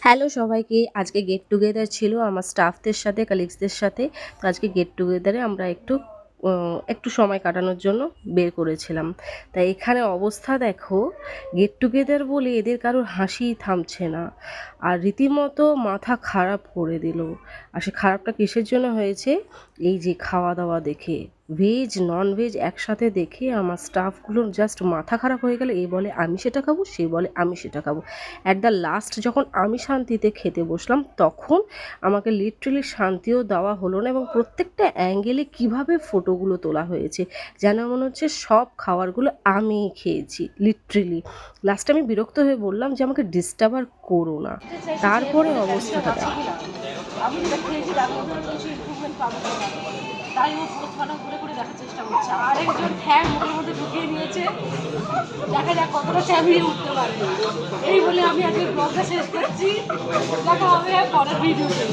Hello সবাইকে, আজকে get together ছিল আমার স্টাফদের সাথে, কালিগসদের সাথে। তো আজকে গেট টুগেদারে আমরা একটু সময় কাটানোর জন্য বের করেছিলাম। তাই এখানে অবস্থা দেখো, গেট টুগেদার বলে এদের কারোর হাসিই থামছে না, আর রীতিমতো মাথা খারাপ করে দিল। আর সে খারাপটা কিসের জন্য হয়েছে? এই যে খাওয়া দাওয়া দেখে, ভেজ নন ভেজ একসাথে দেখে আমার স্টাফগুলোর জাস্ট মাথা খারাপ হয়ে গেল। এ বলে আমি সেটা খাবো, সে বলে আমি সেটা খাবো। অ্যাট দ্য লাস্ট যখন আমি শান্তিতে খেতে বসলাম, তখন আমাকে লিটারেলি শান্তিও দেওয়া হলো না। এবং প্রত্যেকটা অ্যাঙ্গেলে কিভাবে ফটোগুলো তোলা হয়েছে, যেন মনে হচ্ছে সব খাবারগুলো আমিই খেয়েছি লিটারেলি। লাস্টে আমি বিরক্ত হয়ে বললাম যে আমাকে ডিস্টার্ব আর করো না। তারপরে অবস্থাটা দেখো। আমি যেটা খেয়েছি তার মধ্যে কিছু ইমপ্রুভমেন্ট পাবো না, তাই ও পোস্টমার্টম করে দেখার চেষ্টা করছে। আরেকজন ঠ্যাং মুখের মধ্যে ঢুকিয়ে নিয়েছে, দেখা যাক কতটা চালিয়ে উঠতে পারে। এই বলে আমি আজকে ব্লগটা শেষ করছি। দেখা হবে পরের ভিডিওতে।